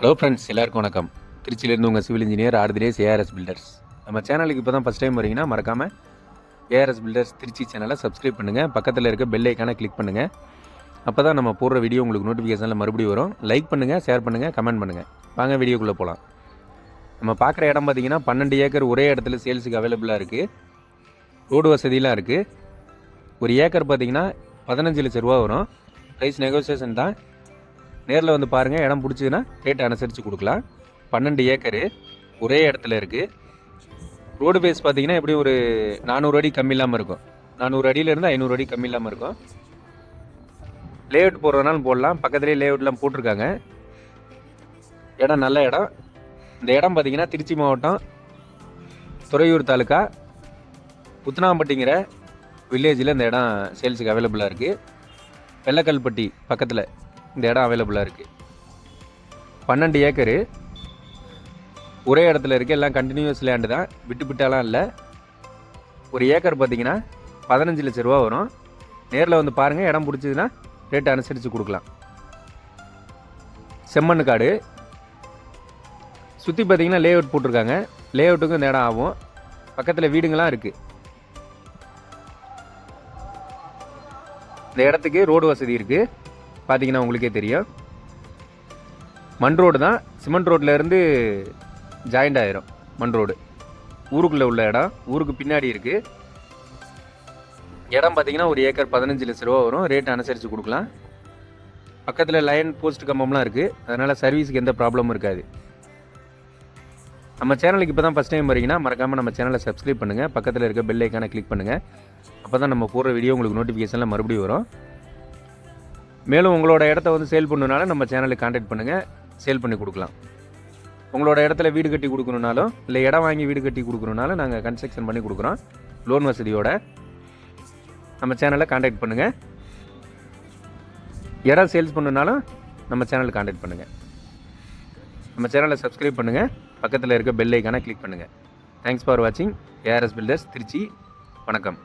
Hello friends, எல்லாருக்கும் வணக்கம். திருச்சியிலேருந்து உங்கள் சிவில் இன்ஜினியர் ஆர்திரேஸ் ஏஆர்எஸ் பில்டர்ஸ். நம்ம சேனலுக்கு இப்போ தான் ஃபஸ்ட் டைம் வரீங்கன்னா மறக்காமல் ஏஆர்எஸ் பில்டர்ஸ் திருச்சி சேனலை சப்ஸ்கிரைப் பண்ணுங்கள். பக்கத்தில் இருக்க பெல் ஐக்கானை கிளிக் பண்ணுங்கள். அப்போ தான் நம்ம போடுற வீடியோ உங்களுக்கு நோட்டிஃபிகேஷனில் மறுபடியும் வரும். லைக் பண்ணுங்கள், ஷேர் பண்ணுங்கள், கமெண்ட் பண்ணுங்கள். வாங்க வீடியோக்குள்ளே போகலாம். நம்ம பார்க்குற இடம் பார்த்திங்கன்னா 12 ஏக்கர் ஒரே இடத்துல சேல்ஸுக்கு அவைலபிளாக இருக்குது. ரோடு வசதியெலாம் இருக்குது. ஒரு ஏக்கர் பார்த்திங்கன்னா 15 லட்ச ரூபா வரும். ப்ரைஸ் நெகோசியேஷன் தான். நேரில் வந்து பாருங்கள். இடம் பிடிச்சதுன்னா ரேட் அனுசரித்து கொடுக்கலாம். 12 ஏக்கரு ஒரே இடத்துல இருக்குது. ரோடு பேஸ் பார்த்தீங்கன்னா எப்படி ஒரு 400 அடி கம்மி இல்லாமல் இருக்கும். 400 அடியிலேருந்து 500 அடி கம்மி இல்லாமல் இருக்கும். லேஅவுட் போடுறதுனாலும் போடலாம். பக்கத்துலேயே லேஅவுட்லாம் போட்டிருக்காங்க. இடம் நல்ல இடம். இந்த இடம் பார்த்தீங்கன்னா திருச்சி மாவட்டம் துறையூர் தாலுக்கா புத்தனாம்பட்டிங்கிற வில்லேஜில் இந்த இடம் சேல்ஸுக்கு அவைலபிளாக இருக்குது. வெள்ளக்கல்பட்டி பக்கத்தில் இந்த இடம் அவைலபிளாக இருக்குது. 12 ஏக்கரு ஒரே இடத்துல இருக்குது. எல்லாம் கண்டினியூஸ் லேண்டு தான், விட்டு விட்டாலாம் இல்லை. ஒரு ஏக்கர் பார்த்திங்கன்னா 15 லட்ச ரூபா வரும். நேரில் வந்து பாருங்கள். இடம் பிடிச்சதுன்னா ரேட்டு அனுசரித்து கொடுக்கலாம். செம்மண் காடு சுற்றி பார்த்திங்கன்னா லேஅவுட் போட்டிருக்காங்க. லேஅவுட்டுக்கும் இந்த இடம் ஆகும். பக்கத்தில் வீடுங்களாம் இருக்குது. இந்த இடத்துக்கு ரோடு வசதி இருக்குது. பார்த்தீங்கன்னா உங்களுக்கே தெரியும். மண் ரோடு தான். சிமெண்ட் ரோட்லேருந்து ஜாயிண்ட் ஆயிரும் மண் ரோடு. ஊருக்குள்ளே உள்ள இடம். ஊருக்கு பின்னாடி இருக்குது. இடம் பார்த்தீங்கன்னா ஒரு ஏக்கர் 15 லட்ச ரூபா வரும். ரேட் அனுசரித்து கொடுக்கலாம். பக்கத்தில் லைன் போஸ்ட் கம்பம்லாம் இருக்குது. அதனால் சர்வீஸுக்கு எந்த ப்ராப்ளமும் இருக்காது. நம்ம சேனலுக்கு இப்போ தான் ஃபஸ்ட் டைம் வரீங்கன்னா மறக்காமல் நம்ம சேனலை சப்ஸ்கிரைப் பண்ணுங்கள். பக்கத்தில் இருக்க பெல் ஐக்கானை கிளிக் பண்ணுங்கள். அப்போ தான் நம்ம போடுற வீடியோ உங்களுக்கு நோட்டிஃபிகேஷனில் மறுபடியும் வரும். மேலும் உங்களோட இடத்த வந்து சேல் பண்ணணுனாலும் நம்ம சேனலுக்கு கான்டாக்ட் பண்ணுங்கள். சேல் பண்ணி கொடுக்கலாம். உங்களோட இடத்துல வீடு கட்டி கொடுக்கணுனாலும் இல்லை இடம் வாங்கி வீடு கட்டி கொடுக்கணுனாலும் நாங்கள் கன்ஸ்ட்ரக்ஷன் பண்ணி கொடுக்குறோம். லோன் வசதியோட நம்ம சேனலை கான்டாக்ட் பண்ணுங்கள். இடம் சேல்ஸ் பண்ணணுனாலும் நம்ம சேனலுக்கு கான்டாக்ட் பண்ணுங்கள். நம்ம சேனலை சப்ஸ்கிரைப் பண்ணுங்கள். பக்கத்தில் இருக்க பெல் ஐக்கானை கிளிக் பண்ணுங்கள். தேங்க்ஸ் ஃபார் வாட்சிங் ஏஆர்எஸ் பில்டர்ஸ் திருச்சி. வணக்கம்.